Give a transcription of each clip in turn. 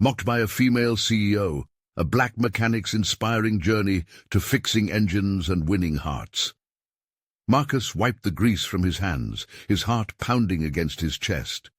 mocked by a female CEO, a black mechanic's inspiring journey to fixing engines and winning hearts. Marcus wiped the grease from his hands, his heart pounding against his chest.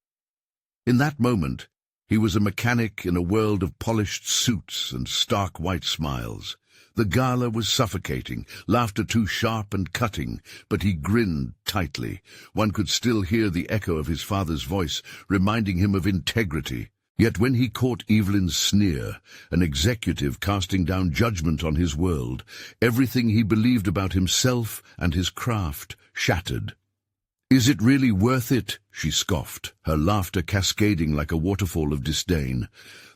In that moment, he was a mechanic in a world of polished suits and stark white smiles. The gala was suffocating, laughter too sharp and cutting, but he grinned tightly. One could still hear the echo of his father's voice, reminding him of integrity. Yet when he caught Evelyn's sneer, an executive casting down judgment on his world, everything he believed about himself and his craft shattered. "Is it really worth it?" she scoffed, her laughter cascading like a waterfall of disdain.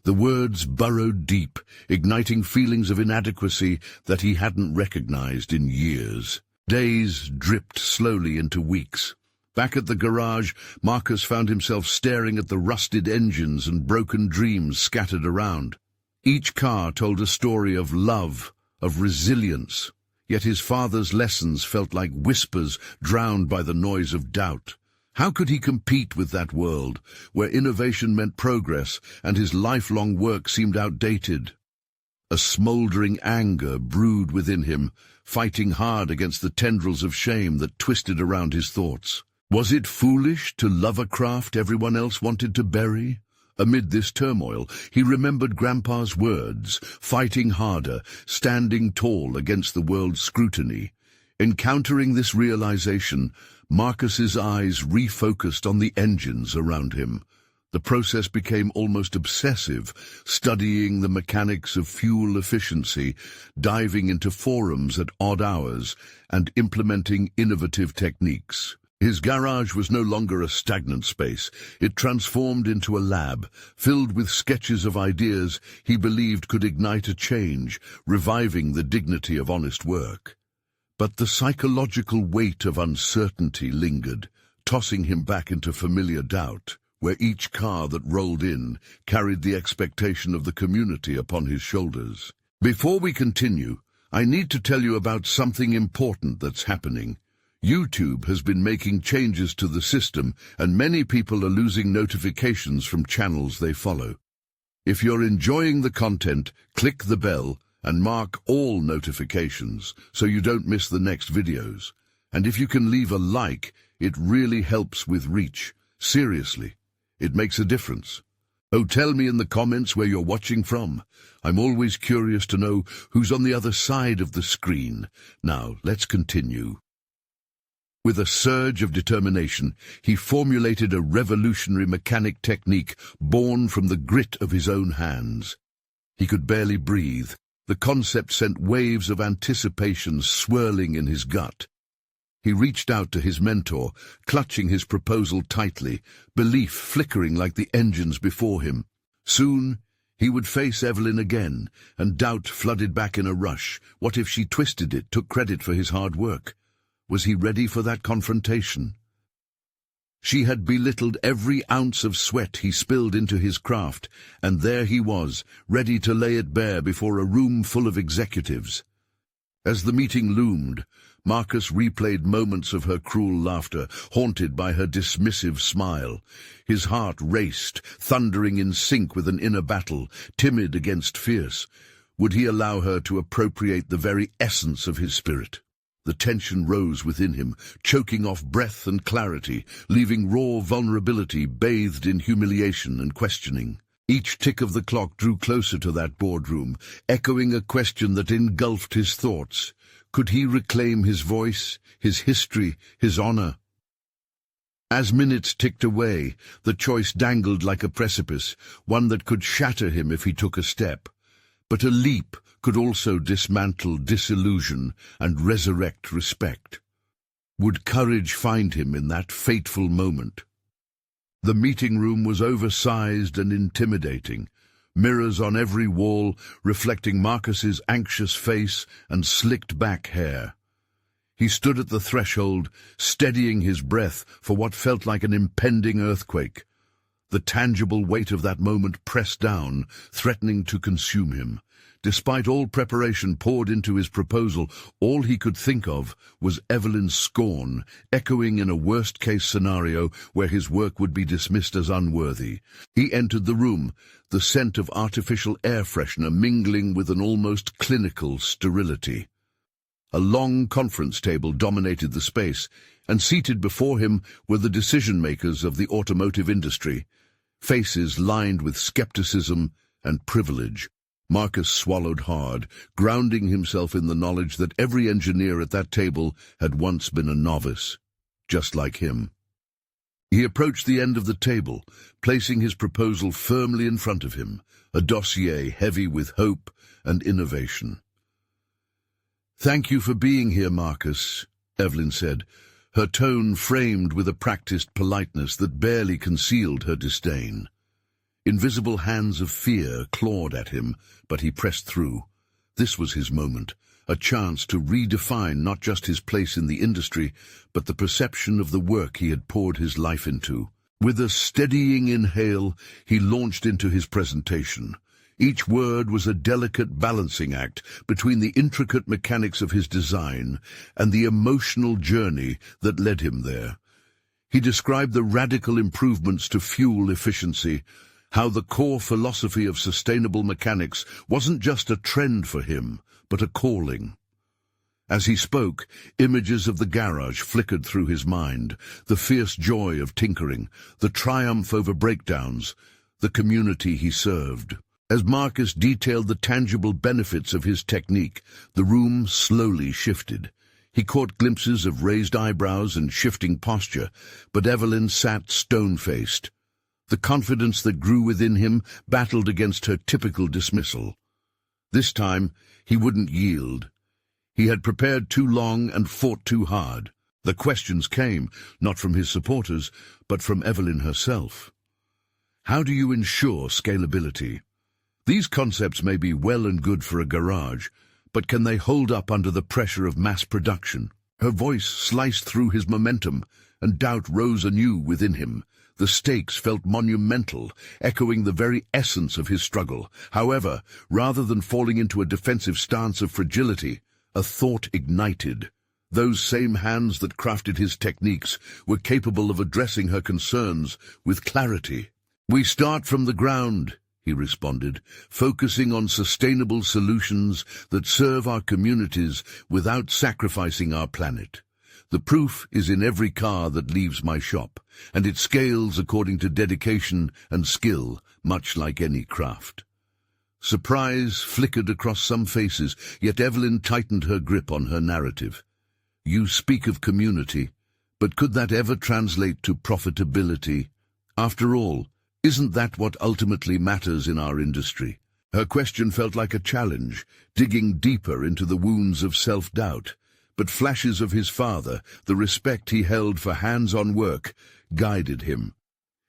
The words burrowed deep, igniting feelings of inadequacy that he hadn't recognized in years. Days dripped slowly into weeks. Back at the garage, Marcus found himself staring at the rusted engines and broken dreams scattered around. Each car told a story of love, of resilience, yet his father's lessons felt like whispers drowned by the noise of doubt. How could he compete with that world, where innovation meant progress and his lifelong work seemed outdated? A smoldering anger brewed within him, fighting hard against the tendrils of shame that twisted around his thoughts. Was it foolish to love a craft everyone else wanted to bury? Amid this turmoil, he remembered Grandpa's words, fighting harder, standing tall against the world's scrutiny. Encountering this realization, Marcus's eyes refocused on the engines around him. The process became almost obsessive, studying the mechanics of fuel efficiency, diving into forums at odd hours, and implementing innovative techniques. His garage was no longer a stagnant space. It transformed into a lab, filled with sketches of ideas he believed could ignite a change, reviving the dignity of honest work. But the psychological weight of uncertainty lingered, tossing him back into familiar doubt, where each car that rolled in carried the expectation of the community upon his shoulders. Before we continue, I need to tell you about something important that's happening. YouTube has been making changes to the system, and many people are losing notifications from channels they follow. If you're enjoying the content, click the bell and mark all notifications so you don't miss the next videos. And if you can leave a like, it really helps with reach. Seriously, it makes a difference. Oh, tell me in the comments where you're watching from. I'm always curious to know who's on the other side of the screen. Now, let's continue. With a surge of determination, he formulated a revolutionary mechanic technique born from the grit of his own hands. He could barely breathe. The concept sent waves of anticipation swirling in his gut. He reached out to his mentor, clutching his proposal tightly, belief flickering like the engines before him. Soon, he would face Evelyn again, and doubt flooded back in a rush. What if she twisted it, took credit for his hard work? Was he ready for that confrontation? She had belittled every ounce of sweat he spilled into his craft, and there he was, ready to lay it bare before a room full of executives. As the meeting loomed, Marcus replayed moments of her cruel laughter, haunted by her dismissive smile. His heart raced, thundering in sync with an inner battle, timid against fierce. Would he allow her to appropriate the very essence of his spirit? The tension rose within him, choking off breath and clarity, leaving raw vulnerability bathed in humiliation and questioning. Each tick of the clock drew closer to that boardroom, echoing a question that engulfed his thoughts. Could he reclaim his voice, his history, his honor? As minutes ticked away, the choice dangled like a precipice, one that could shatter him if he took a step. But a leap could also dismantle disillusion and resurrect respect. Would courage find him in that fateful moment? The meeting room was oversized and intimidating, mirrors on every wall reflecting Marcus's anxious face and slicked-back hair. He stood at the threshold, steadying his breath for what felt like an impending earthquake. The tangible weight of that moment pressed down, threatening to consume him. Despite all preparation poured into his proposal, all he could think of was Evelyn's scorn, echoing in a worst-case scenario where his work would be dismissed as unworthy. He entered the room, the scent of artificial air freshener mingling with an almost clinical sterility. A long conference table dominated the space, and seated before him were the decision-makers of the automotive industry, faces lined with skepticism and privilege. Marcus swallowed hard, grounding himself in the knowledge that every engineer at that table had once been a novice, just like him. He approached the end of the table, placing his proposal firmly in front of him, a dossier heavy with hope and innovation. "Thank you for being here, Marcus," Evelyn said, her tone framed with a practiced politeness that barely concealed her disdain. Invisible hands of fear clawed at him, but he pressed through. This was his moment, a chance to redefine not just his place in the industry, but the perception of the work he had poured his life into. With a steadying inhale, he launched into his presentation. Each word was a delicate balancing act between the intricate mechanics of his design and the emotional journey that led him there. He described the radical improvements to fuel efficiency, how the core philosophy of sustainable mechanics wasn't just a trend for him, but a calling. As he spoke, images of the garage flickered through his mind, the fierce joy of tinkering, the triumph over breakdowns, the community he served. As Marcus detailed the tangible benefits of his technique, the room slowly shifted. He caught glimpses of raised eyebrows and shifting posture, but Evelyn sat stone-faced. The confidence that grew within him battled against her typical dismissal. This time, he wouldn't yield. He had prepared too long and fought too hard. The questions came, not from his supporters, but from Evelyn herself. How do you ensure scalability? These concepts may be well and good for a garage, but can they hold up under the pressure of mass production? Her voice sliced through his momentum, and doubt rose anew within him. The stakes felt monumental, echoing the very essence of his struggle. However, rather than falling into a defensive stance of fragility, a thought ignited. Those same hands that crafted his techniques were capable of addressing her concerns with clarity. "We start from the ground," he responded, "focusing on sustainable solutions that serve our communities without sacrificing our planet. The proof is in every car that leaves my shop, and it scales according to dedication and skill, much like any craft." Surprise flickered across some faces, yet Evelyn tightened her grip on her narrative. "You speak of community, but could that ever translate to profitability? After all, isn't that what ultimately matters in our industry?" Her question felt like a challenge, digging deeper into the wounds of self-doubt. But flashes of his father, the respect he held for hands-on work, guided him.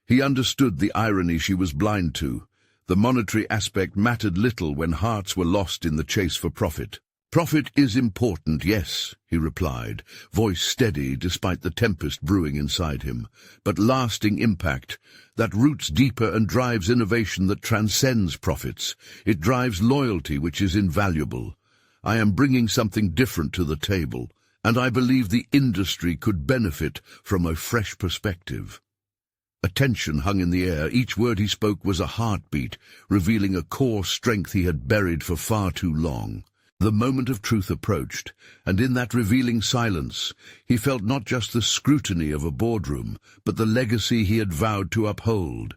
He understood the irony she was blind to. The monetary aspect mattered little when hearts were lost in the chase for profit. "Profit is important, yes," he replied, voice steady despite the tempest brewing inside him. "But lasting impact, that roots deeper and drives innovation that transcends profits. It drives loyalty, which is invaluable. I am bringing something different to the table, and I believe the industry could benefit from a fresh perspective." A tension hung in the air. Each word he spoke was a heartbeat, revealing a core strength he had buried for far too long. The moment of truth approached, and in that revealing silence, he felt not just the scrutiny of a boardroom, but the legacy he had vowed to uphold.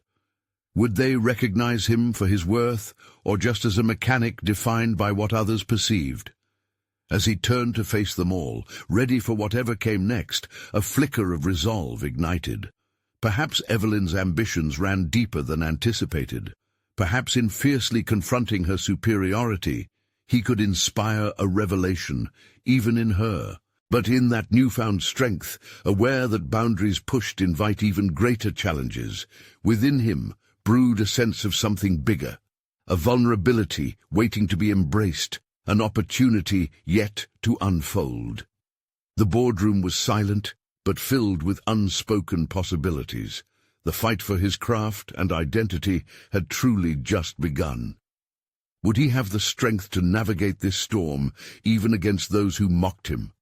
Would they recognize him for his worth, or just as a mechanic defined by what others perceived? As he turned to face them all, ready for whatever came next, a flicker of resolve ignited. Perhaps Evelyn's ambitions ran deeper than anticipated. Perhaps in fiercely confronting her superiority, he could inspire a revelation, even in her. But in that newfound strength, aware that boundaries pushed invite even greater challenges, within him brewed a sense of something bigger, a vulnerability waiting to be embraced, an opportunity yet to unfold. The boardroom was silent, but filled with unspoken possibilities. The fight for his craft and identity had truly just begun. Would he have the strength to navigate this storm, even against those who mocked him?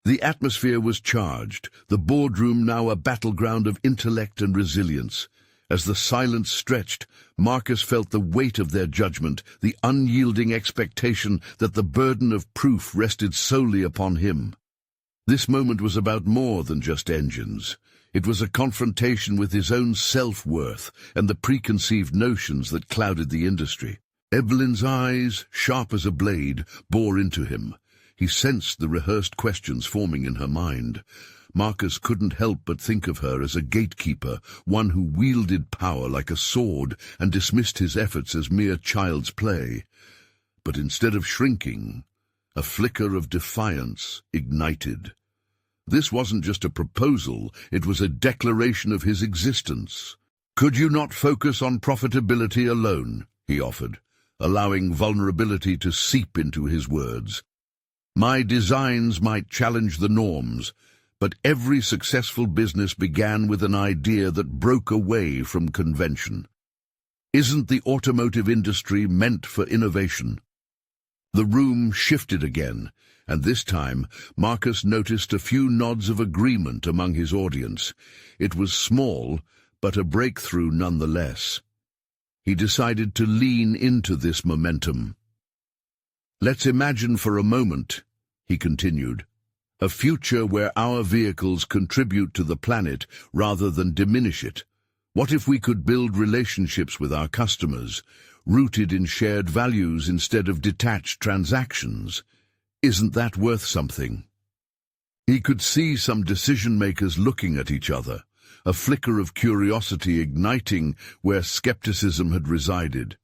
The atmosphere was charged, the boardroom now a battleground of intellect and resilience. As the silence stretched, Marcus felt the weight of their judgment, the unyielding expectation that the burden of proof rested solely upon him. This moment was about more than just engines. It was a confrontation with his own self-worth and the preconceived notions that clouded the industry. Evelyn's eyes, sharp as a blade, bore into him. He sensed the rehearsed questions forming in her mind. Marcus couldn't help but think of her as a gatekeeper, one who wielded power like a sword and dismissed his efforts as mere child's play. But instead of shrinking, a flicker of defiance ignited. This wasn't just a proposal, it was a declaration of his existence. "Could you not focus on profitability alone?" he offered, allowing vulnerability to seep into his words. "My designs might challenge the norms, but every successful business began with an idea that broke away from convention. Isn't the automotive industry meant for innovation?" The room shifted again, and this time Marcus noticed a few nods of agreement among his audience. It was small, but a breakthrough nonetheless. He decided to lean into this momentum. "Let's imagine for a moment," he continued, "a future where our vehicles contribute to the planet rather than diminish it. What if we could build relationships with our customers, rooted in shared values instead of detached transactions? Isn't that worth something?" He could see some decision-makers looking at each other, a flicker of curiosity igniting where skepticism had resided.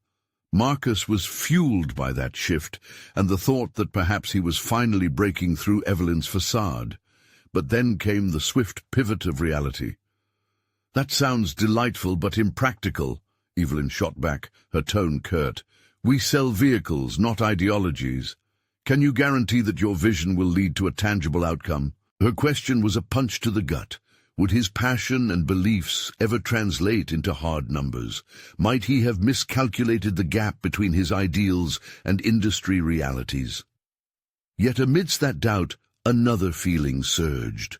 Marcus was fueled by that shift and the thought that perhaps he was finally breaking through Evelyn's facade. But then came the swift pivot of reality. "That sounds delightful but impractical," Evelyn shot back, her tone curt. "We sell vehicles, not ideologies. Can you guarantee that your vision will lead to a tangible outcome?" Her question was a punch to the gut. Would his passion and beliefs ever translate into hard numbers? Might he have miscalculated the gap between his ideals and industry realities? Yet amidst that doubt, another feeling surged.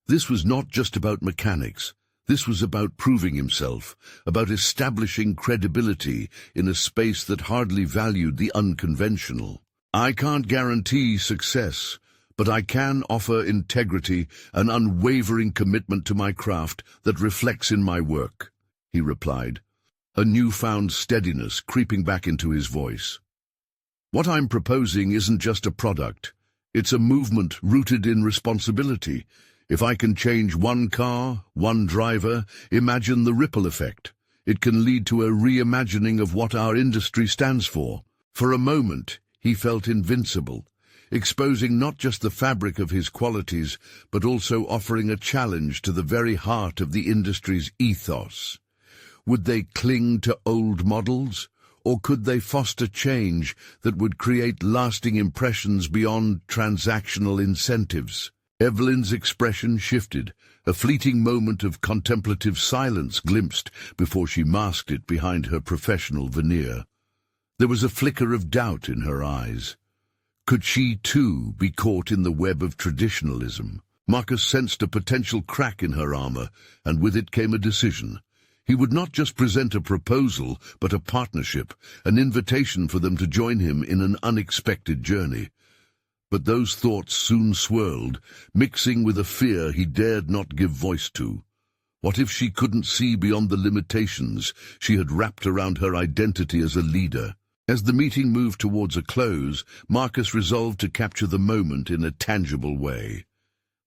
This was not just about mechanics. This was about proving himself, about establishing credibility in a space that hardly valued the unconventional. "I can't guarantee success, but I can offer integrity, an unwavering commitment to my craft that reflects in my work," he replied, a newfound steadiness creeping back into his voice. "What I'm proposing isn't just a product. It's a movement rooted in responsibility. If I can change one car, one driver, imagine the ripple effect. It can lead to a reimagining of what our industry stands for." For a moment, he felt invincible, exposing not just the fabric of his qualities, but also offering a challenge to the very heart of the industry's ethos. Would they cling to old models, or could they foster change that would create lasting impressions beyond transactional incentives? Evelyn's expression shifted, a fleeting moment of contemplative silence glimpsed before she masked it behind her professional veneer. There was a flicker of doubt in her eyes. Could she, too, be caught in the web of traditionalism? Marcus sensed a potential crack in her armor, and with it came a decision. He would not just present a proposal, but a partnership, an invitation for them to join him in an unexpected journey. But those thoughts soon swirled, mixing with a fear he dared not give voice to. What if she couldn't see beyond the limitations she had wrapped around her identity as a leader? As the meeting moved towards a close, Marcus resolved to capture the moment in a tangible way.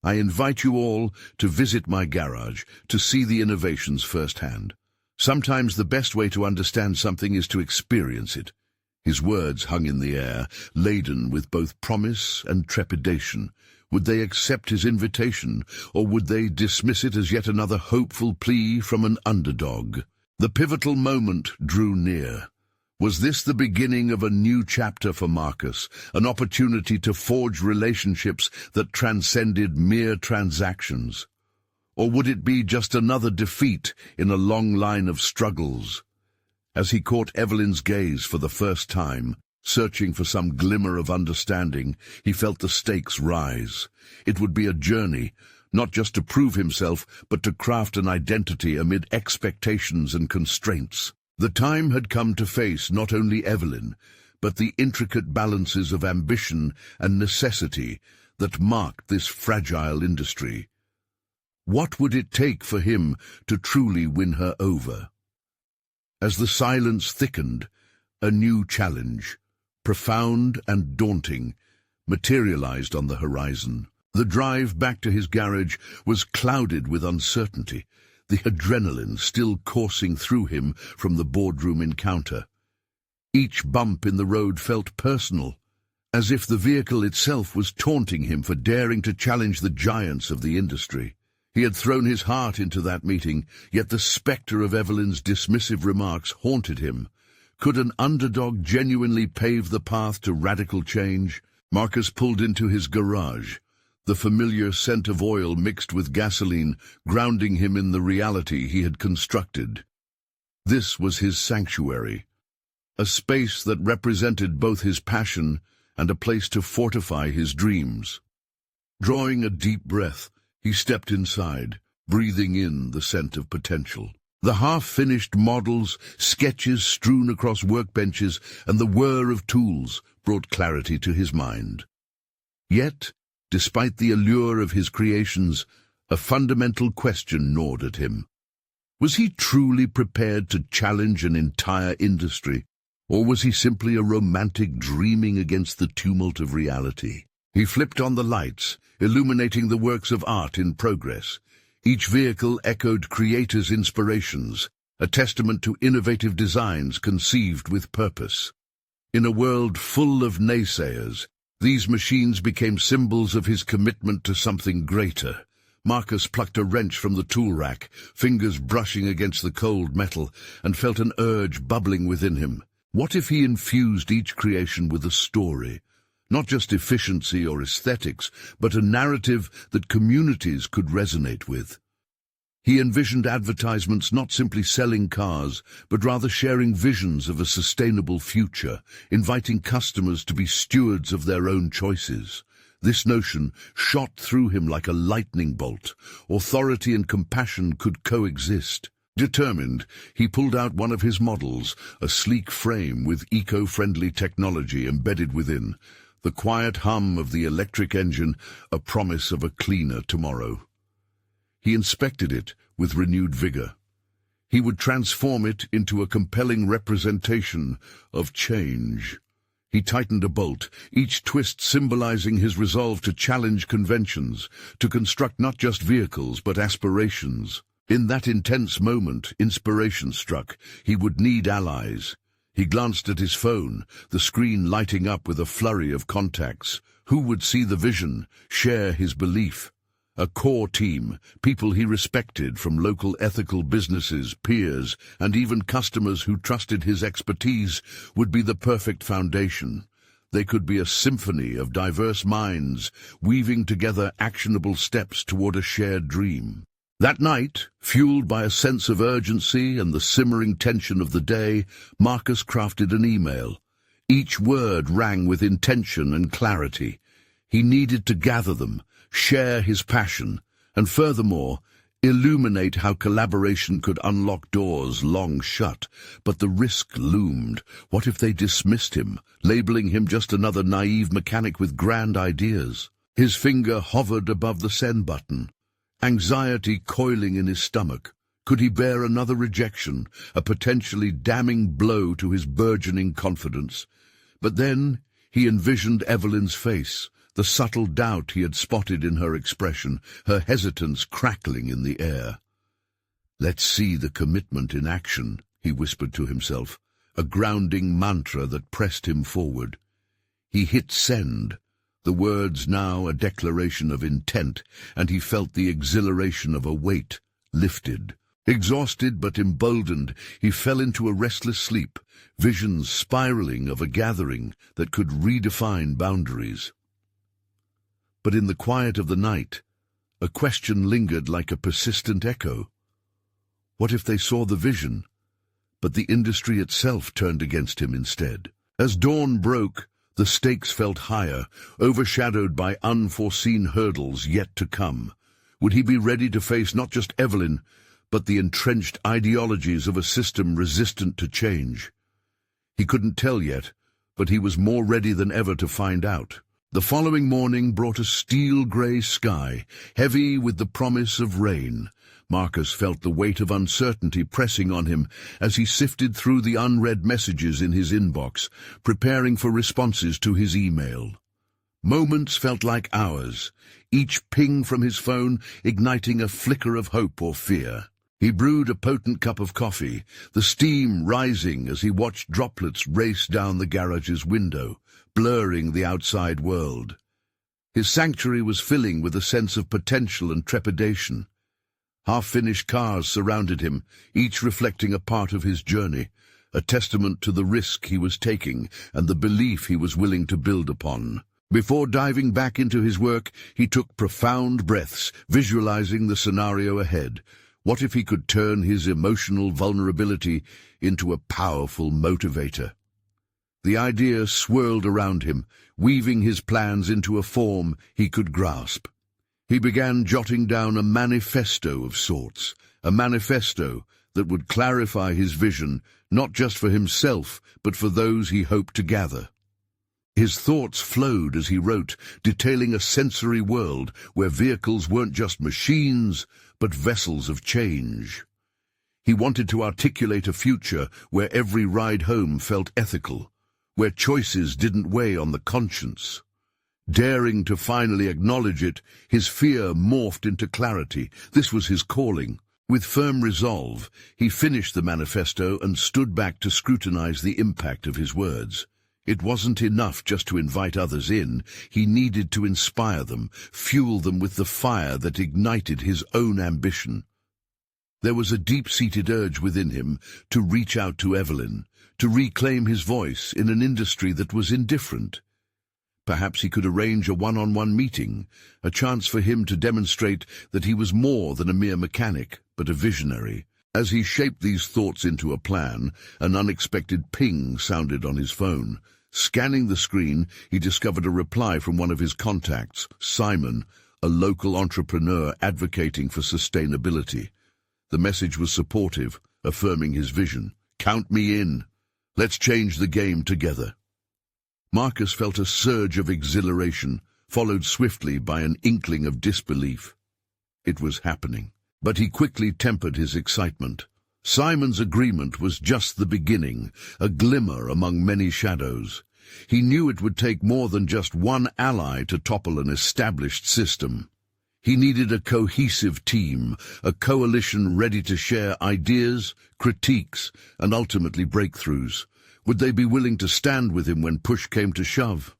"I invite you all to visit my garage, to see the innovations firsthand. Sometimes the best way to understand something is to experience it." His words hung in the air, laden with both promise and trepidation. Would they accept his invitation, or would they dismiss it as yet another hopeful plea from an underdog? The pivotal moment drew near. Was this the beginning of a new chapter for Marcus, an opportunity to forge relationships that transcended mere transactions? Or would it be just another defeat in a long line of struggles? As he caught Evelyn's gaze for the first time, searching for some glimmer of understanding, he felt the stakes rise. It would be a journey, not just to prove himself, but to craft an identity amid expectations and constraints. The time had come to face not only Evelyn, but the intricate balances of ambition and necessity that marked this fragile industry. What would it take for him to truly win her over? As the silence thickened, a new challenge, profound and daunting, materialized on the horizon. The drive back to his garage was clouded with uncertainty, the adrenaline still coursing through him from the boardroom encounter. Each bump in the road felt personal, as if the vehicle itself was taunting him for daring to challenge the giants of the industry. He had thrown his heart into that meeting, yet the spectre of Evelyn's dismissive remarks haunted him. Could an underdog genuinely pave the path to radical change? Marcus pulled into his garage, the familiar scent of oil mixed with gasoline grounding him in the reality he had constructed. This was his sanctuary, a space that represented both his passion and a place to fortify his dreams. Drawing a deep breath, he stepped inside, breathing in the scent of potential. The half-finished models, sketches strewn across workbenches, and the whir of tools brought clarity to his mind. Yet, despite the allure of his creations, a fundamental question gnawed at him. Was he truly prepared to challenge an entire industry, or was he simply a romantic dreaming against the tumult of reality? He flipped on the lights, illuminating the works of art in progress. Each vehicle echoed creators' inspirations, a testament to innovative designs conceived with purpose. In a world full of naysayers, these machines became symbols of his commitment to something greater. Marcus plucked a wrench from the tool rack, fingers brushing against the cold metal, and felt an urge bubbling within him. What if he infused each creation with a story? Not just efficiency or aesthetics, but a narrative that communities could resonate with. He envisioned advertisements not simply selling cars, but rather sharing visions of a sustainable future, inviting customers to be stewards of their own choices. This notion shot through him like a lightning bolt. Authority and compassion could coexist. Determined, he pulled out one of his models, a sleek frame with eco-friendly technology embedded within. The quiet hum of the electric engine, a promise of a cleaner tomorrow. He inspected it with renewed vigor. He would transform it into a compelling representation of change. He tightened a bolt, each twist symbolizing his resolve to challenge conventions, to construct not just vehicles but aspirations. In that intense moment, inspiration struck. He would need allies. He glanced at his phone, the screen lighting up with a flurry of contacts. Who would see the vision, share his belief? A core team, people he respected from local ethical businesses, peers, and even customers who trusted his expertise, would be the perfect foundation. They could be a symphony of diverse minds, weaving together actionable steps toward a shared dream. That night, fueled by a sense of urgency and the simmering tension of the day, Marcus crafted an email. Each word rang with intention and clarity. He needed to gather them, share his passion, and furthermore, illuminate how collaboration could unlock doors long shut. But the risk loomed. What if they dismissed him, labeling him just another naive mechanic with grand ideas? His finger hovered above the send button, anxiety coiling in his stomach. Could he bear another rejection, a potentially damning blow to his burgeoning confidence? But then he envisioned Evelyn's face, the subtle doubt he had spotted in her expression, her hesitance crackling in the air. "Let's see the commitment in action," he whispered to himself, a grounding mantra that pressed him forward. He hit send, the words now a declaration of intent, and he felt the exhilaration of a weight lifted. Exhausted but emboldened, he fell into a restless sleep, visions spiraling of a gathering that could redefine boundaries. But in the quiet of the night, a question lingered like a persistent echo. What if they saw the vision, but the industry itself turned against him instead. As dawn broke, the stakes felt higher, overshadowed by unforeseen hurdles yet to come. Would he be ready to face not just Evelyn, but the entrenched ideologies of a system resistant to change? He couldn't tell yet, but he was more ready than ever to find out. The following morning brought a steel-grey sky, heavy with the promise of rain. Marcus felt the weight of uncertainty pressing on him as he sifted through the unread messages in his inbox, preparing for responses to his email. Moments felt like hours, each ping from his phone igniting a flicker of hope or fear. He brewed a potent cup of coffee, the steam rising as he watched droplets race down the garage's window, blurring the outside world. His sanctuary was filling with a sense of potential and trepidation. Half-finished cars surrounded him, each reflecting a part of his journey, a testament to the risk he was taking and the belief he was willing to build upon. Before diving back into his work, he took profound breaths, visualizing the scenario ahead. What if he could turn his emotional vulnerability into a powerful motivator? The idea swirled around him, weaving his plans into a form he could grasp. He began jotting down a manifesto of sorts, a manifesto that would clarify his vision, not just for himself, but for those he hoped to gather. His thoughts flowed as he wrote, detailing a sensory world where vehicles weren't just machines, but vessels of change. He wanted to articulate a future where every ride home felt ethical, where choices didn't weigh on the conscience. Daring to finally acknowledge it, his fear morphed into clarity. This was his calling. With firm resolve, he finished the manifesto and stood back to scrutinize the impact of his words. It wasn't enough just to invite others in. He needed to inspire them, fuel them with the fire that ignited his own ambition. There was a deep-seated urge within him to reach out to Evelyn, to reclaim his voice in an industry that was indifferent. Perhaps he could arrange a one-on-one meeting, a chance for him to demonstrate that he was more than a mere mechanic, but a visionary. As he shaped these thoughts into a plan, an unexpected ping sounded on his phone. Scanning the screen, he discovered a reply from one of his contacts, Simon, a local entrepreneur advocating for sustainability. The message was supportive, affirming his vision. "Count me in. Let's change the game together." Marcus felt a surge of exhilaration, followed swiftly by an inkling of disbelief. It was happening. But he quickly tempered his excitement. Simon's agreement was just the beginning, a glimmer among many shadows. He knew it would take more than just one ally to topple an established system. He needed a cohesive team, a coalition ready to share ideas, critiques, and ultimately breakthroughs. Would they be willing to stand with him when push came to shove?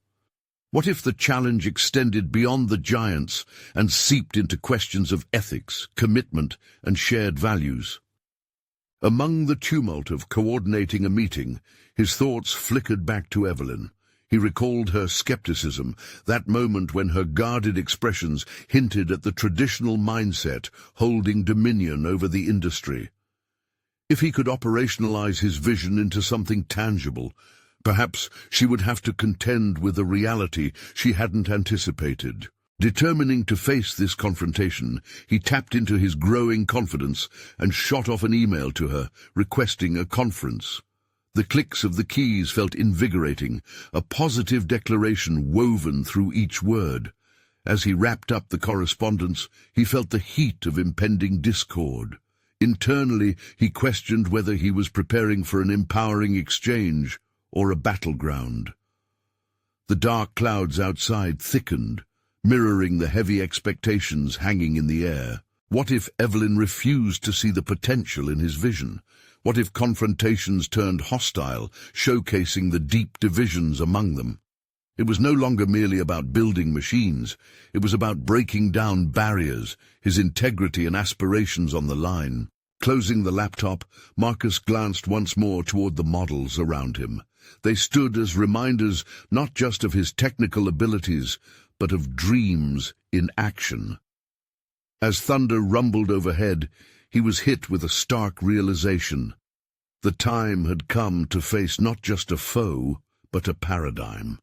What if the challenge extended beyond the giants and seeped into questions of ethics, commitment, and shared values? Among the tumult of coordinating a meeting, his thoughts flickered back to Evelyn. He recalled her skepticism, that moment when her guarded expressions hinted at the traditional mindset holding dominion over the industry. If he could operationalize his vision into something tangible, perhaps she would have to contend with a reality she hadn't anticipated. Determining to face this confrontation, he tapped into his growing confidence and shot off an email to her, requesting a conference. The clicks of the keys felt invigorating, a positive declaration woven through each word. As he wrapped up the correspondence, he felt the heat of impending discord. Internally, he questioned whether he was preparing for an empowering exchange or a battleground. The dark clouds outside thickened, mirroring the heavy expectations hanging in the air. What if Evelyn refused to see the potential in his vision? What if confrontations turned hostile, showcasing the deep divisions among them? It was no longer merely about building machines. It was about breaking down barriers, his integrity and aspirations on the line. Closing the laptop, Marcus glanced once more toward the models around him. They stood as reminders not just of his technical abilities, but of dreams in action. As thunder rumbled overhead, he was hit with a stark realization. The time had come to face not just a foe, but a paradigm.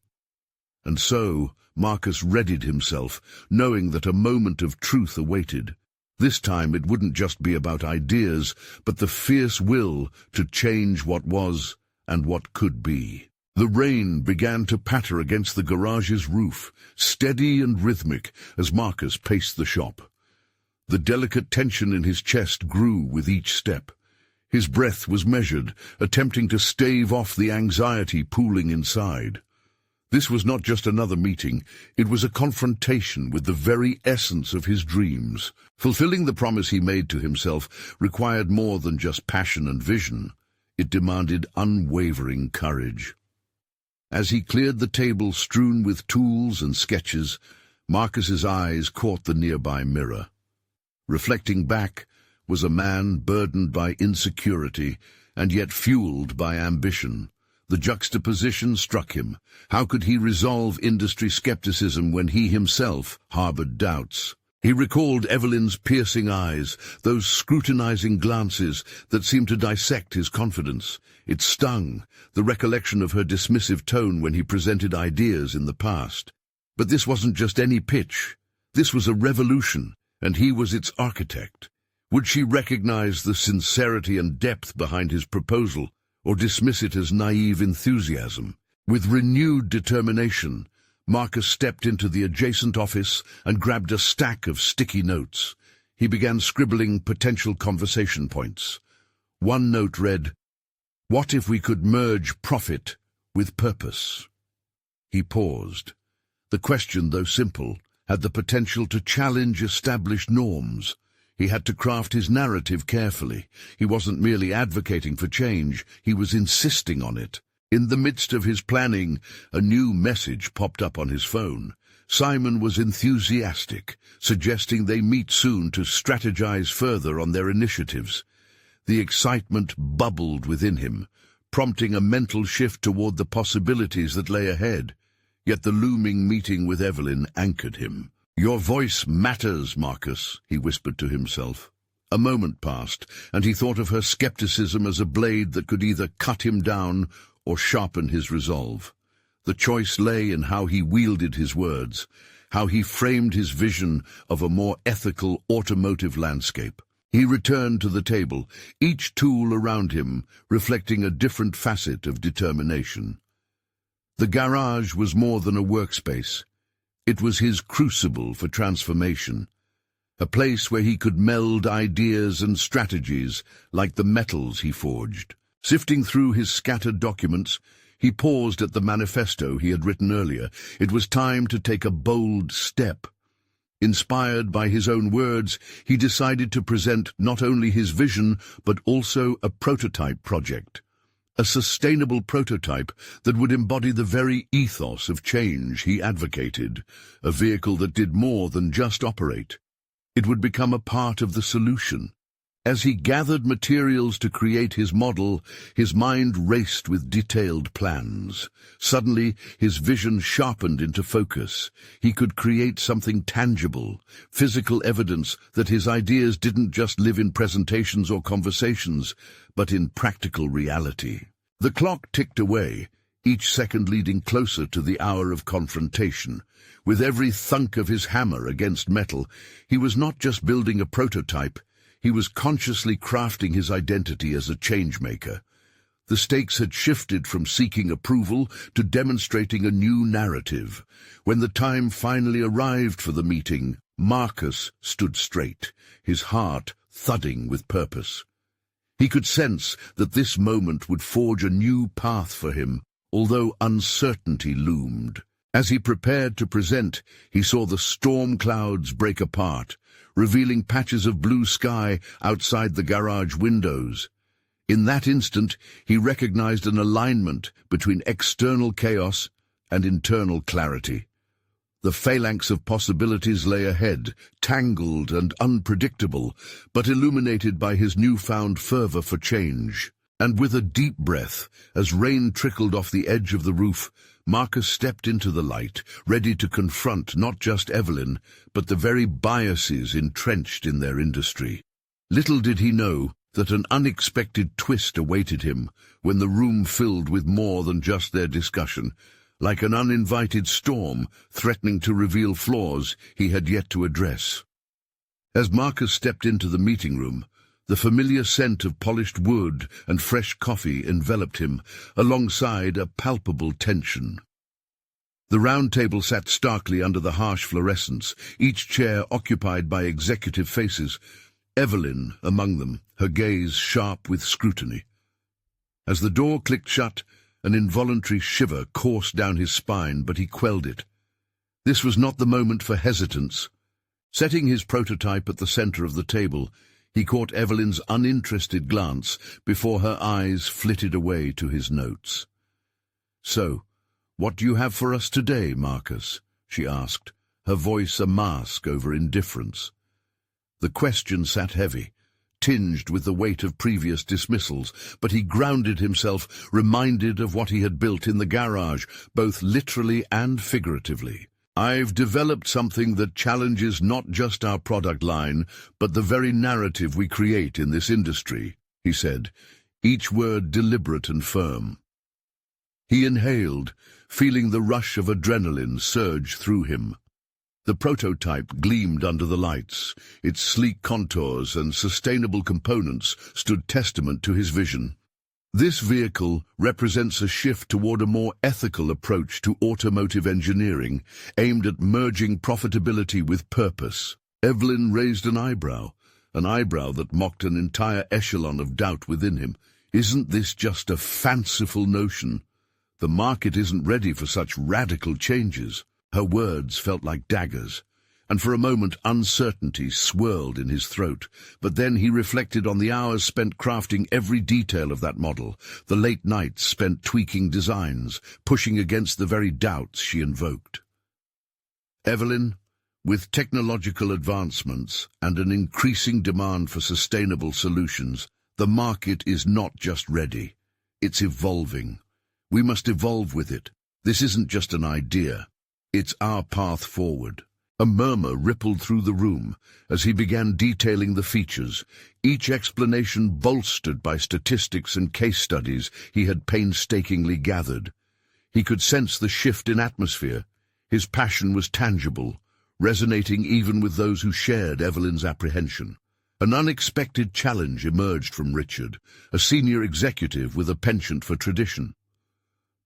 And so Marcus readied himself, knowing that a moment of truth awaited. This time it wouldn't just be about ideas, but the fierce will to change what was and what could be. The rain began to patter against the garage's roof, steady and rhythmic, as Marcus paced the shop. The delicate tension in his chest grew with each step. His breath was measured, attempting to stave off the anxiety pooling inside. This was not just another meeting, it was a confrontation with the very essence of his dreams. Fulfilling the promise he made to himself required more than just passion and vision. It demanded unwavering courage. As he cleared the table strewn with tools and sketches, Marcus's eyes caught the nearby mirror. Reflecting back was a man burdened by insecurity and yet fueled by ambition. The juxtaposition struck him. How could he resolve industry skepticism when he himself harbored doubts? He recalled Evelyn's piercing eyes, those scrutinizing glances that seemed to dissect his confidence. It stung, the recollection of her dismissive tone when he presented ideas in the past. But this wasn't just any pitch. This was a revolution, and he was its architect. Would she recognize the sincerity and depth behind his proposal, or dismiss it as naive enthusiasm? With renewed determination, Marcus stepped into the adjacent office and grabbed a stack of sticky notes. He began scribbling potential conversation points. One note read, "What if we could merge profit with purpose?" He paused. The question, though simple, had the potential to challenge established norms. He had to craft his narrative carefully. He wasn't merely advocating for change, he was insisting on it. In the midst of his planning, a new message popped up on his phone. Simon was enthusiastic, suggesting they meet soon to strategize further on their initiatives. The excitement bubbled within him, prompting a mental shift toward the possibilities that lay ahead. Yet the looming meeting with Evelyn anchored him. "Your voice matters, Marcus," he whispered to himself. A moment passed, and he thought of her skepticism as a blade that could either cut him down or sharpen his resolve. The choice lay in how he wielded his words, how he framed his vision of a more ethical automotive landscape. He returned to the table, each tool around him reflecting a different facet of determination. The garage was more than a workspace. It was his crucible for transformation, a place where he could meld ideas and strategies like the metals he forged. Sifting through his scattered documents, he paused at the manifesto he had written earlier. It was time to take a bold step. Inspired by his own words, he decided to present not only his vision, but also a prototype project. A sustainable prototype that would embody the very ethos of change he advocated, a vehicle that did more than just operate. It would become a part of the solution. As he gathered materials to create his model, his mind raced with detailed plans. Suddenly, his vision sharpened into focus. He could create something tangible, physical evidence that his ideas didn't just live in presentations or conversations, but in practical reality. The clock ticked away, each second leading closer to the hour of confrontation. With every thunk of his hammer against metal, he was not just building a prototype, he was consciously crafting his identity as a changemaker. The stakes had shifted from seeking approval to demonstrating a new narrative. When the time finally arrived for the meeting, Marcus stood straight, his heart thudding with purpose. He could sense that this moment would forge a new path for him, although uncertainty loomed. As he prepared to present, he saw the storm clouds break apart, revealing patches of blue sky outside the garage windows. In that instant, he recognized an alignment between external chaos and internal clarity. The phalanx of possibilities lay ahead, tangled and unpredictable, but illuminated by his newfound fervor for change. And with a deep breath, as rain trickled off the edge of the roof, Marcus stepped into the light, ready to confront not just Evelyn, but the very biases entrenched in their industry. Little did he know that an unexpected twist awaited him when the room filled with more than just their discussion, like an uninvited storm threatening to reveal flaws he had yet to address. As Marcus stepped into the meeting room, the familiar scent of polished wood and fresh coffee enveloped him, alongside a palpable tension. The round table sat starkly under the harsh fluorescence, each chair occupied by executive faces, Evelyn among them, her gaze sharp with scrutiny. As the door clicked shut, an involuntary shiver coursed down his spine, but he quelled it. This was not the moment for hesitance. Setting his prototype at the center of the table, he caught Evelyn's uninterested glance before her eyes flitted away to his notes. "So, what do you have for us today, Marcus?" she asked, her voice a mask over indifference. The question sat heavy, tinged with the weight of previous dismissals, but he grounded himself, reminded of what he had built in the garage, both literally and figuratively. "I've developed something that challenges not just our product line, but the very narrative we create in this industry," he said, each word deliberate and firm. He inhaled, feeling the rush of adrenaline surge through him. The prototype gleamed under the lights. Its sleek contours and sustainable components stood testament to his vision. This vehicle represents a shift toward a more ethical approach to automotive engineering, aimed at merging profitability with purpose. Evelyn raised an eyebrow that mocked an entire echelon of doubt within him. "Isn't this just a fanciful notion? The market isn't ready for such radical changes." Her words felt like daggers, and for a moment uncertainty swirled in his throat. But then he reflected on the hours spent crafting every detail of that model, the late nights spent tweaking designs, pushing against the very doubts she invoked. "Evelyn, with technological advancements and an increasing demand for sustainable solutions, the market is not just ready. It's evolving. We must evolve with it. This isn't just an idea. It's our path forward." A murmur rippled through the room as he began detailing the features, each explanation bolstered by statistics and case studies he had painstakingly gathered. He could sense the shift in atmosphere. His passion was tangible, resonating even with those who shared Evelyn's apprehension. An unexpected challenge emerged from Richard, a senior executive with a penchant for tradition.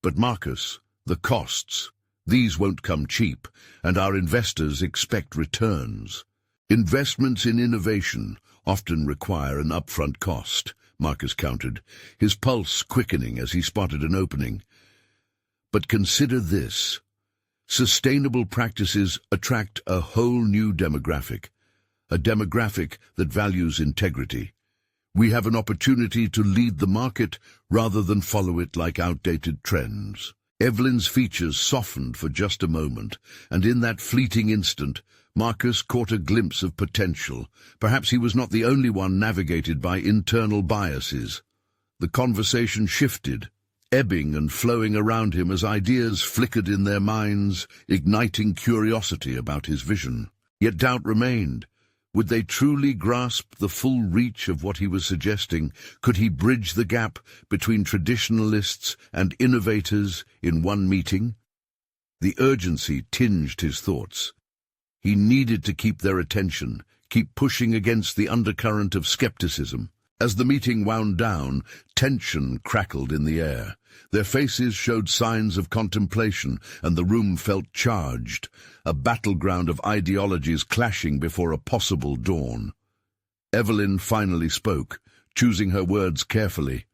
"But Marcus, the costs. These won't come cheap, and our investors expect returns." "Investments in innovation often require an upfront cost," Marcus countered, his pulse quickening as he spotted an opening. "But consider this. Sustainable practices attract a whole new demographic, a demographic that values integrity. We have an opportunity to lead the market rather than follow it like outdated trends." Evelyn's features softened for just a moment, and in that fleeting instant, Marcus caught a glimpse of potential. Perhaps he was not the only one navigated by internal biases. The conversation shifted, ebbing and flowing around him as ideas flickered in their minds, igniting curiosity about his vision. Yet doubt remained. Would they truly grasp the full reach of what he was suggesting? Could he bridge the gap between traditionalists and innovators in one meeting? The urgency tinged his thoughts. He needed to keep their attention, keep pushing against the undercurrent of skepticism. As the meeting wound down, tension crackled in the air. Their faces showed signs of contemplation, and the room felt charged, a battleground of ideologies clashing before a possible dawn. Evelyn finally spoke, choosing her words carefully.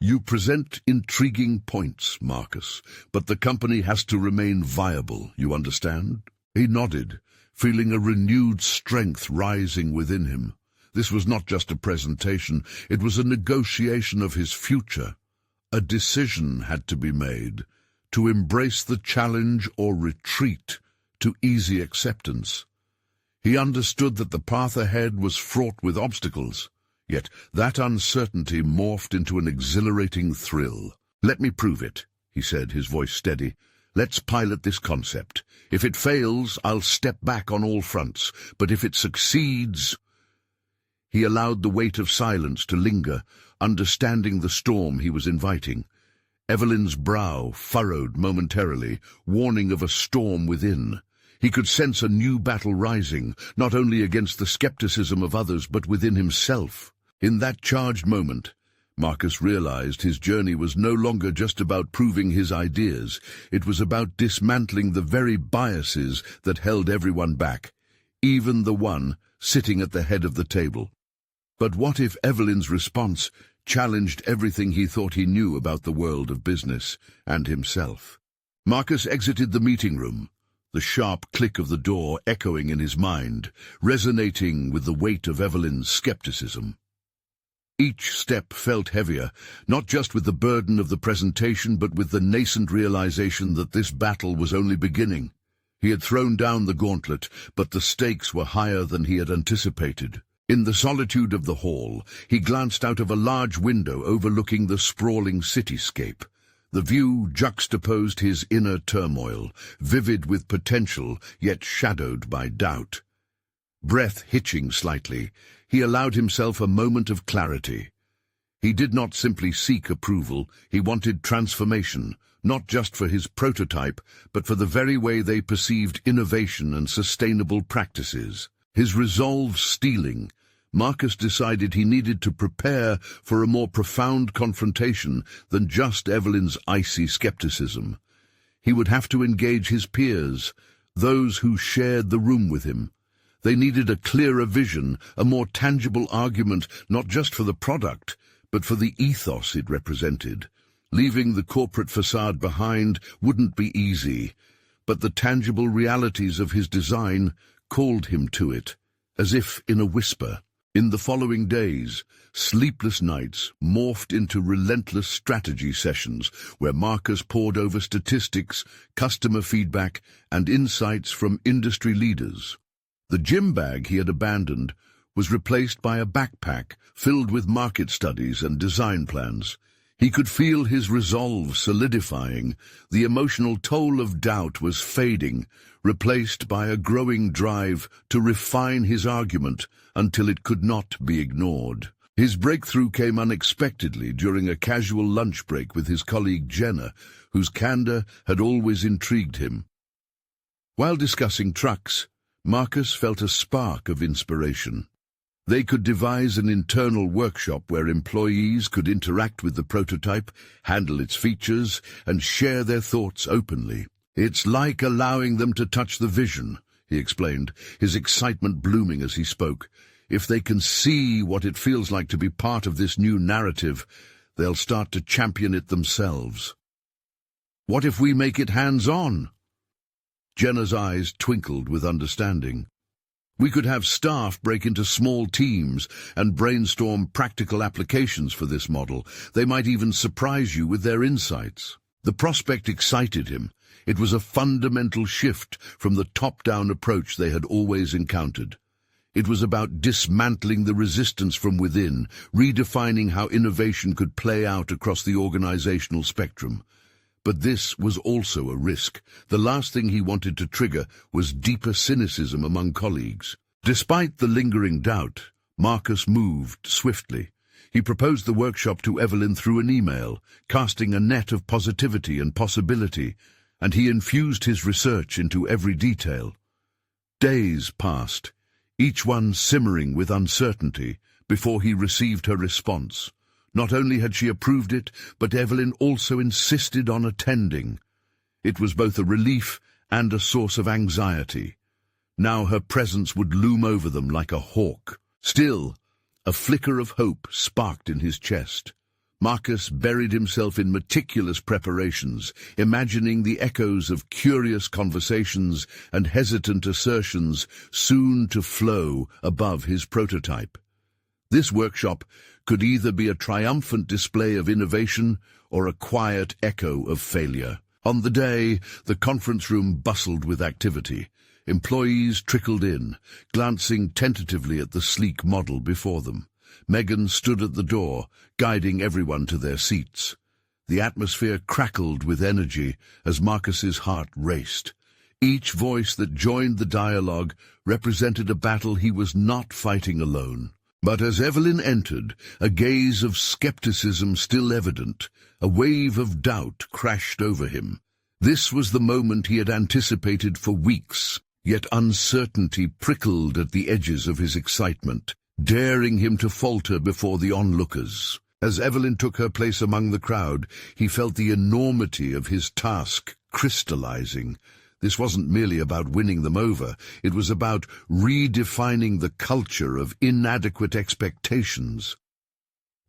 "You present intriguing points, Marcus, but the company has to remain viable, you understand?" He nodded, feeling a renewed strength rising within him. This was not just a presentation, it was a negotiation of his future. A decision had to be made, to embrace the challenge or retreat to easy acceptance. He understood that the path ahead was fraught with obstacles, yet that uncertainty morphed into an exhilarating thrill. "Let me prove it," he said, his voice steady. "Let's pilot this concept. If it fails, I'll step back on all fronts, but if it succeeds—" He allowed the weight of silence to linger, understanding the storm he was inviting. Evelyn's brow furrowed momentarily, warning of a storm within. He could sense a new battle rising, not only against the skepticism of others but within himself. In that charged moment, Marcus realized his journey was no longer just about proving his ideas. It was about dismantling the very biases that held everyone back, even the one sitting at the head of the table. But what if Evelyn's response challenged everything he thought he knew about the world of business and himself? Marcus exited the meeting room, the sharp click of the door echoing in his mind, resonating with the weight of Evelyn's skepticism. Each step felt heavier, not just with the burden of the presentation, but with the nascent realization that this battle was only beginning. He had thrown down the gauntlet, but the stakes were higher than he had anticipated. In the solitude of the hall, he glanced out of a large window overlooking the sprawling cityscape. The view juxtaposed his inner turmoil, vivid with potential, yet shadowed by doubt. Breath hitching slightly, he allowed himself a moment of clarity. He did not simply seek approval, he wanted transformation, not just for his prototype, but for the very way they perceived innovation and sustainable practices. His resolve steeling, Marcus decided he needed to prepare for a more profound confrontation than just Evelyn's icy skepticism. He would have to engage his peers, those who shared the room with him. They needed a clearer vision, a more tangible argument, not just for the product, but for the ethos it represented. Leaving the corporate facade behind wouldn't be easy, but the tangible realities of his design called him to it, as if in a whisper. In the following days, sleepless nights morphed into relentless strategy sessions where Marcus pored over statistics, customer feedback, and insights from industry leaders. The gym bag he had abandoned was replaced by a backpack filled with market studies and design plans. He could feel his resolve solidifying. The emotional toll of doubt was fading, replaced by a growing drive to refine his argument until it could not be ignored. His breakthrough came unexpectedly during a casual lunch break with his colleague Jenna, whose candor had always intrigued him. While discussing trucks, Marcus felt a spark of inspiration. They could devise an internal workshop where employees could interact with the prototype, handle its features, and share their thoughts openly. "It's like allowing them to touch the vision," he explained, his excitement blooming as he spoke. "If they can see what it feels like to be part of this new narrative, they'll start to champion it themselves." "What if we make it hands-on?" Jenna's eyes twinkled with understanding. "We could have staff break into small teams and brainstorm practical applications for this model. They might even surprise you with their insights." The prospect excited him. It was a fundamental shift from the top-down approach they had always encountered. It was about dismantling the resistance from within, redefining how innovation could play out across the organizational spectrum. But this was also a risk. The last thing he wanted to trigger was deeper cynicism among colleagues. Despite the lingering doubt, Marcus moved swiftly. He proposed the workshop to Evelyn through an email, casting a net of positivity and possibility, and he infused his research into every detail. Days passed, each one simmering with uncertainty, before he received her response. Not only had she approved it, but Evelyn also insisted on attending. It was both a relief and a source of anxiety. Now her presence would loom over them like a hawk. Still, a flicker of hope sparked in his chest. Marcus buried himself in meticulous preparations, imagining the echoes of curious conversations and hesitant assertions soon to flow above his prototype. This workshop could either be a triumphant display of innovation or a quiet echo of failure. On the day, the conference room bustled with activity. Employees trickled in, glancing tentatively at the sleek model before them. Megan stood at the door, guiding everyone to their seats. The atmosphere crackled with energy as Marcus's heart raced. Each voice that joined the dialogue represented a battle he was not fighting alone. But as Evelyn entered, a gaze of skepticism still evident, a wave of doubt crashed over him. This was the moment he had anticipated for weeks, yet uncertainty prickled at the edges of his excitement, daring him to falter before the onlookers. As Evelyn took her place among the crowd, he felt the enormity of his task crystallizing. This wasn't merely about winning them over, it was about redefining the culture of inadequate expectations.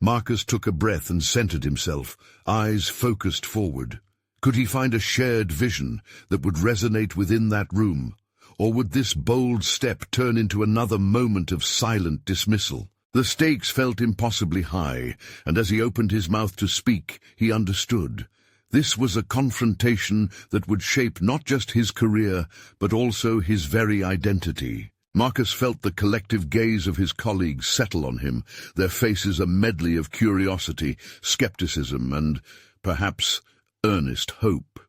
Marcus took a breath and centered himself, eyes focused forward. Could he find a shared vision that would resonate within that room? Or would this bold step turn into another moment of silent dismissal? The stakes felt impossibly high, and as he opened his mouth to speak, he understood. This was a confrontation that would shape not just his career, but also his very identity. Marcus felt the collective gaze of his colleagues settle on him, their faces a medley of curiosity, skepticism, and, perhaps, earnest hope.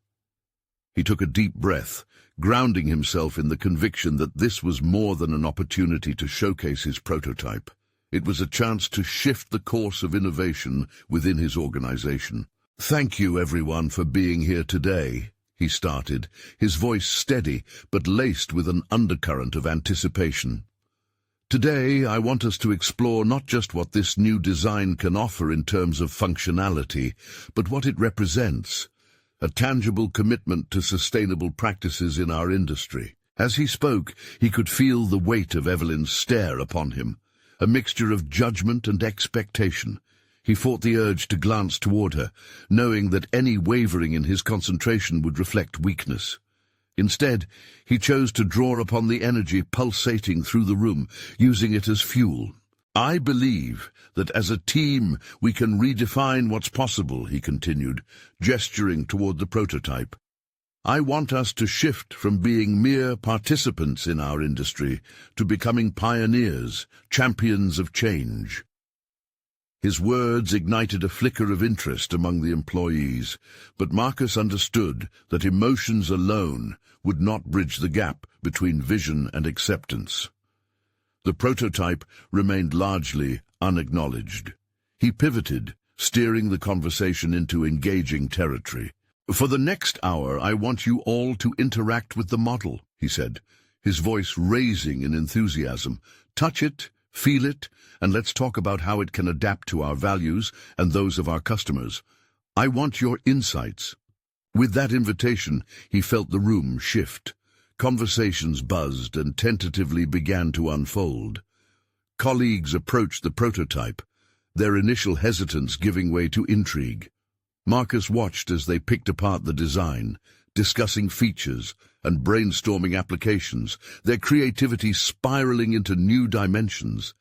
He took a deep breath, grounding himself in the conviction that this was more than an opportunity to showcase his prototype. It was a chance to shift the course of innovation within his organization. "Thank you, everyone, for being here today," he started, his voice steady but laced with an undercurrent of anticipation. "Today, I want us to explore not just what this new design can offer in terms of functionality, but what it represents, a tangible commitment to sustainable practices in our industry." As he spoke, he could feel the weight of Evelyn's stare upon him, a mixture of judgment and expectation. He fought the urge to glance toward her, knowing that any wavering in his concentration would reflect weakness. Instead, he chose to draw upon the energy pulsating through the room, using it as fuel. "I believe that as a team we can redefine what's possible," he continued, gesturing toward the prototype. "I want us to shift from being mere participants in our industry to becoming pioneers, champions of change." His words ignited a flicker of interest among the employees, but Marcus understood that emotions alone would not bridge the gap between vision and acceptance. The prototype remained largely unacknowledged. He pivoted, steering the conversation into engaging territory. "For the next hour, I want you all to interact with the model," he said, his voice raising in enthusiasm. "Touch it, feel it, and let's talk about how it can adapt to our values and those of our customers. I want your insights." With that invitation, he felt the room shift. Conversations buzzed and tentatively began to unfold. Colleagues approached the prototype, their initial hesitance giving way to intrigue. Marcus watched as they picked apart the design, discussing features and brainstorming applications, their creativity spiraling into new dimensions.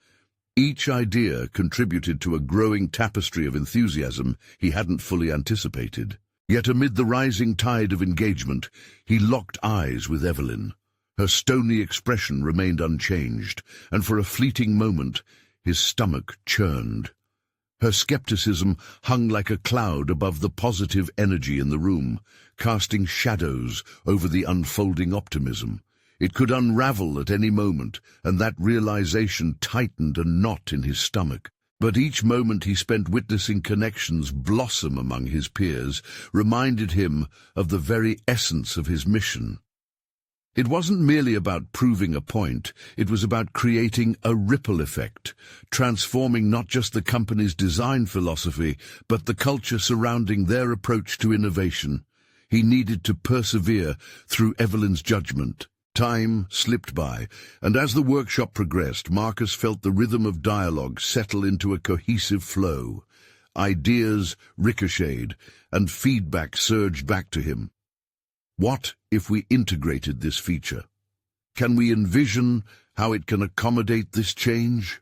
Each idea contributed to a growing tapestry of enthusiasm he hadn't fully anticipated. Yet amid the rising tide of engagement, he locked eyes with Evelyn. Her stony expression remained unchanged, and for a fleeting moment his stomach churned. Her skepticism hung like a cloud above the positive energy in the room, casting shadows over the unfolding optimism. It could unravel at any moment, and that realization tightened a knot in his stomach. But each moment he spent witnessing connections blossom among his peers reminded him of the very essence of his mission. It wasn't merely about proving a point, it was about creating a ripple effect, transforming not just the company's design philosophy, but the culture surrounding their approach to innovation. He needed to persevere through Evelyn's judgment. Time slipped by, and as the workshop progressed, Marcus felt the rhythm of dialogue settle into a cohesive flow. Ideas ricocheted, and feedback surged back to him. What if we integrated this feature? Can we envision how it can accommodate this change?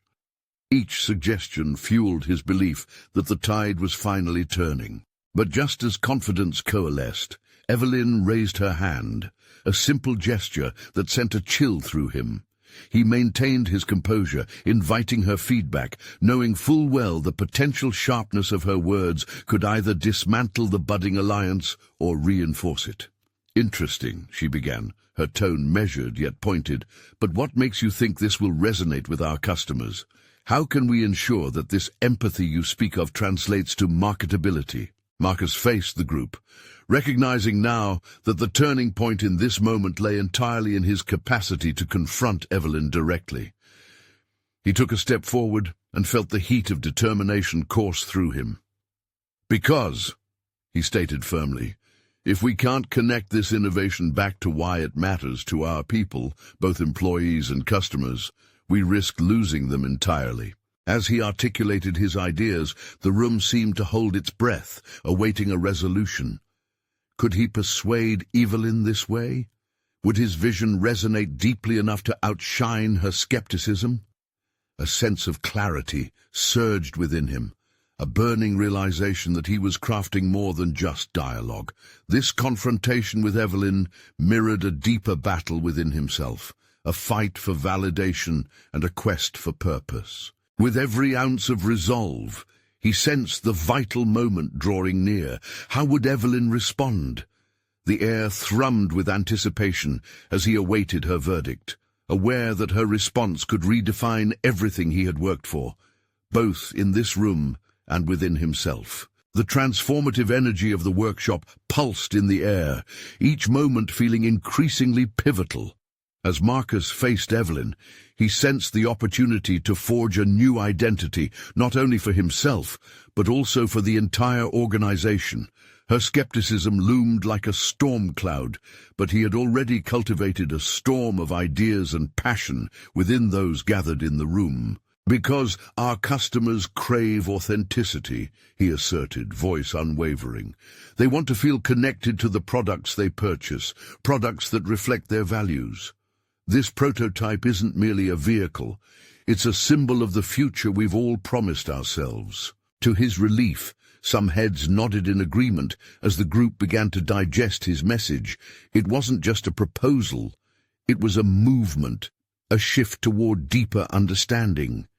Each suggestion fueled his belief that the tide was finally turning. But just as confidence coalesced, Evelyn raised her hand, a simple gesture that sent a chill through him. He maintained his composure, inviting her feedback, knowing full well the potential sharpness of her words could either dismantle the budding alliance or reinforce it. "Interesting," she began, her tone measured yet pointed, "but what makes you think this will resonate with our customers?" How can we ensure that this empathy you speak of translates to marketability? Marcus faced the group, recognizing now that the turning point in this moment lay entirely in his capacity to confront Evelyn directly. He took a step forward and felt the heat of determination course through him. Because, he stated firmly, if we can't connect this innovation back to why it matters to our people, both employees and customers, we risk losing them entirely. As he articulated his ideas, the room seemed to hold its breath, awaiting a resolution. Could he persuade Evelyn this way? Would his vision resonate deeply enough to outshine her skepticism? A sense of clarity surged within him, a burning realization that he was crafting more than just dialogue. This confrontation with Evelyn mirrored a deeper battle within himself, a fight for validation and a quest for purpose. With every ounce of resolve, he sensed the vital moment drawing near. How would Evelyn respond? The air thrummed with anticipation as he awaited her verdict, aware that her response could redefine everything he had worked for, both in this room and within himself. The transformative energy of the workshop pulsed in the air, each moment feeling increasingly pivotal. As Marcus faced Evelyn, he sensed the opportunity to forge a new identity, not only for himself, but also for the entire organization. Her skepticism loomed like a storm cloud, but he had already cultivated a storm of ideas and passion within those gathered in the room. Because our customers crave authenticity, he asserted, voice unwavering. They want to feel connected to the products they purchase, products that reflect their values. This prototype isn't merely a vehicle, it's a symbol of the future we've all promised ourselves. To his relief, some heads nodded in agreement as the group began to digest his message. It wasn't just a proposal, it was a movement, a shift toward deeper understanding.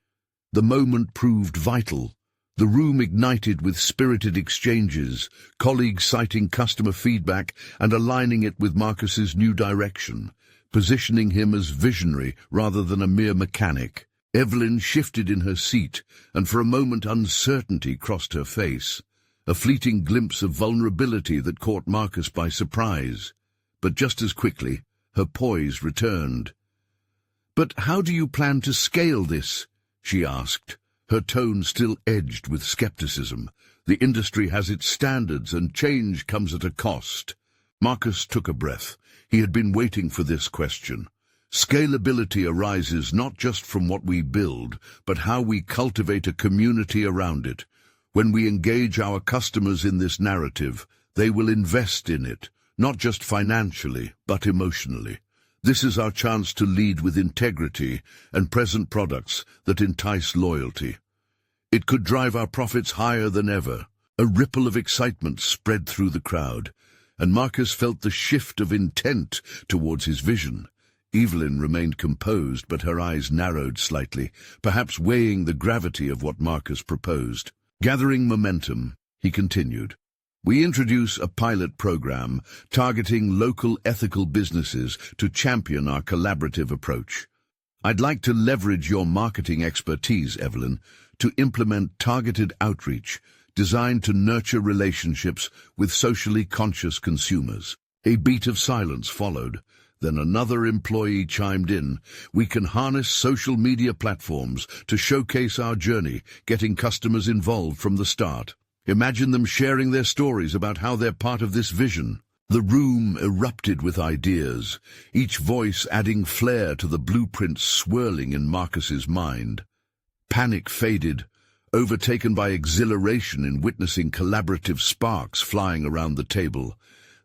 The moment proved vital. The room ignited with spirited exchanges, colleagues citing customer feedback and aligning it with Marcus's new direction, positioning him as visionary rather than a mere mechanic. Evelyn shifted in her seat, and for a moment uncertainty crossed her face, a fleeting glimpse of vulnerability that caught Marcus by surprise. But just as quickly, her poise returned. "But how do you plan to scale this?" she asked, her tone still edged with skepticism. "The industry has its standards, and change comes at a cost." Marcus took a breath. He had been waiting for this question. Scalability arises not just from what we build, but how we cultivate a community around it. When we engage our customers in this narrative, they will invest in it, not just financially, but emotionally. This is our chance to lead with integrity and present products that entice loyalty. It could drive our profits higher than ever. A ripple of excitement spread through the crowd, and Marcus felt the shift of intent towards his vision. Evelyn remained composed, but her eyes narrowed slightly, perhaps weighing the gravity of what Marcus proposed. Gathering momentum, he continued. "We introduce a pilot program targeting local ethical businesses to champion our collaborative approach. I'd like to leverage your marketing expertise, Evelyn, to implement targeted outreach designed to nurture relationships with socially conscious consumers." A beat of silence followed. Then another employee chimed in. "We can harness social media platforms to showcase our journey, getting customers involved from the start. Imagine them sharing their stories about how they're part of this vision." The room erupted with ideas, each voice adding flair to the blueprint swirling in Marcus's mind. Panic faded, overtaken by exhilaration in witnessing collaborative sparks flying around the table,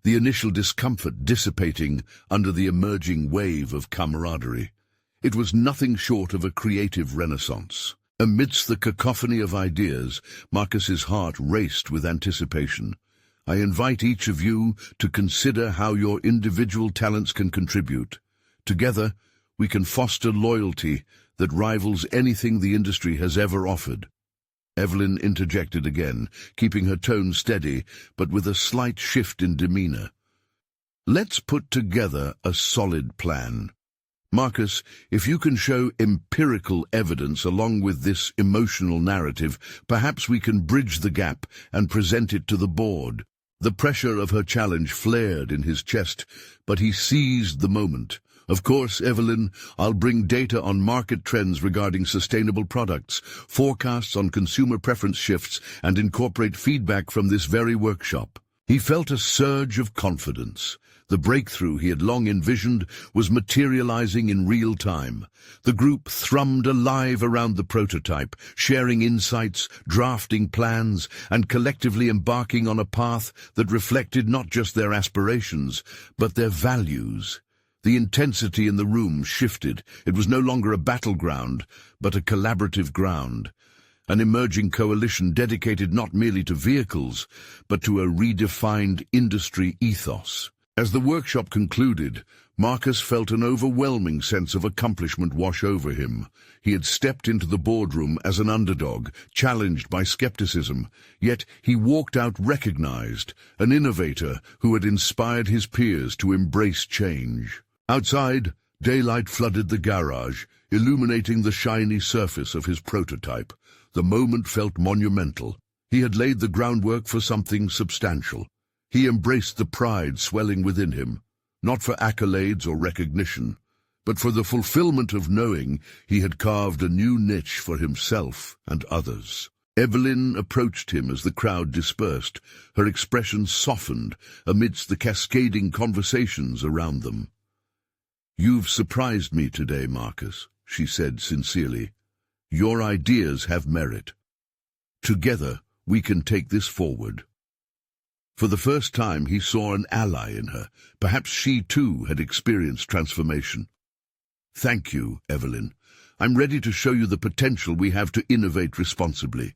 the initial discomfort dissipating under the emerging wave of camaraderie. It was nothing short of a creative renaissance. Amidst the cacophony of ideas, Marcus's heart raced with anticipation. "I invite each of you to consider how your individual talents can contribute. Together, we can foster loyalty that rivals anything the industry has ever offered." Evelyn interjected again, keeping her tone steady, but with a slight shift in demeanor. "Let's put together a solid plan. Marcus, if you can show empirical evidence along with this emotional narrative, perhaps we can bridge the gap and present it to the board. The pressure of her challenge flared in his chest, but he seized the moment. Of course, Evelyn, I'll bring data on market trends regarding sustainable products, forecasts on consumer preference shifts, and incorporate feedback from this very workshop. He felt a surge of confidence. The breakthrough he had long envisioned was materializing in real time. The group thrummed alive around the prototype, sharing insights, drafting plans, and collectively embarking on a path that reflected not just their aspirations, but their values. The intensity in the room shifted. It was no longer a battleground, but a collaborative ground. An emerging coalition dedicated not merely to vehicles, but to a redefined industry ethos. As the workshop concluded, Marcus felt an overwhelming sense of accomplishment wash over him. He had stepped into the boardroom as an underdog, challenged by skepticism, yet he walked out recognized, an innovator who had inspired his peers to embrace change. Outside, daylight flooded the garage, illuminating the shiny surface of his prototype. The moment felt monumental. He had laid the groundwork for something substantial. He embraced the pride swelling within him, not for accolades or recognition, but for the fulfillment of knowing he had carved a new niche for himself and others. Evelyn approached him as the crowd dispersed, her expression softened amidst the cascading conversations around them. "You've surprised me today, Marcus," she said sincerely. "Your ideas have merit. Together, we can take this forward." For the first time, he saw an ally in her. Perhaps she, too, had experienced transformation. "Thank you, Evelyn. I'm ready to show you the potential we have to innovate responsibly."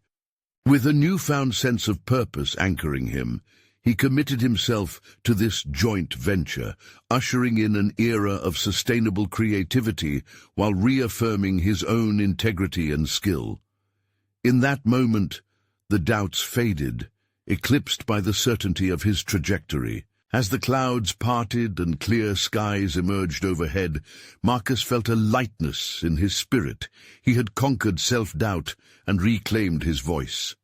With a newfound sense of purpose anchoring him, he committed himself to this joint venture, ushering in an era of sustainable creativity while reaffirming his own integrity and skill. In that moment, the doubts faded, eclipsed by the certainty of his trajectory. As the clouds parted and clear skies emerged overhead, Marcus felt a lightness in his spirit. He had conquered self-doubt and reclaimed his voice.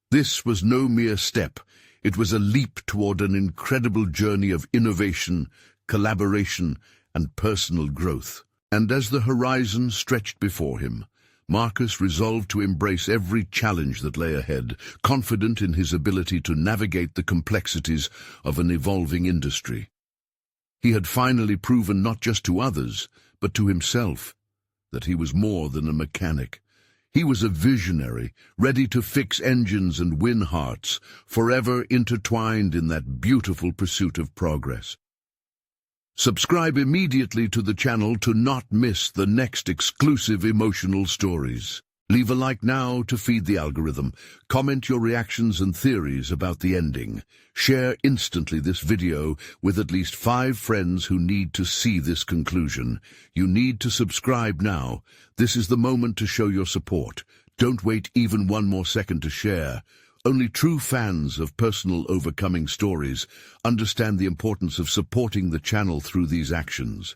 This was no mere step. It was a leap toward an incredible journey of innovation, collaboration, and personal growth. And as the horizon stretched before him, Marcus resolved to embrace every challenge that lay ahead, confident in his ability to navigate the complexities of an evolving industry. He had finally proven not just to others, but to himself, that he was more than a mechanic. He was a visionary, ready to fix engines and win hearts, forever intertwined in that beautiful pursuit of progress. Subscribe immediately to the channel to not miss the next exclusive emotional stories. Leave a like now to feed the algorithm. Comment your reactions and theories about the ending. Share instantly this video with at least 5 friends who need to see this conclusion. You need to subscribe now. This is the moment to show your support. Don't wait even one more second to share. Only true fans of personal overcoming stories understand the importance of supporting the channel through these actions.